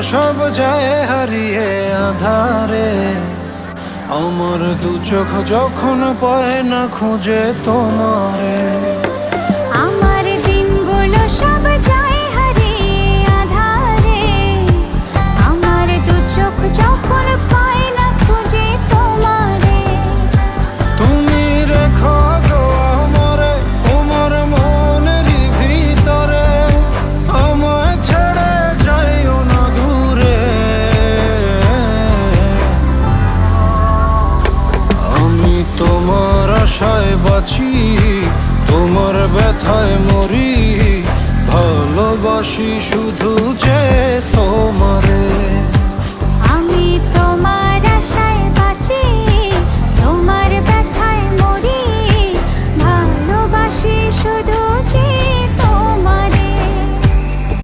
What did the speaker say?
সব যায় হারিয়ে আধারে। আমার দু চোখ যখন পায় না খুঁজে তোমারে। আমার দিনগুলো সব যায় হারিয়ে আঁধারে। আমার দু চোখ যখন পায় না খুঁজে তোমারে। তুমি রেখো গো আমারে তোমার মনেরই ভিতরে, আমায় ছেড়ে যাইও না দূরে। আমি তোমার আশায় বাঁচি, তোমার ব্যথায় মরি, ভালোবাসি শুধু যে তোমার।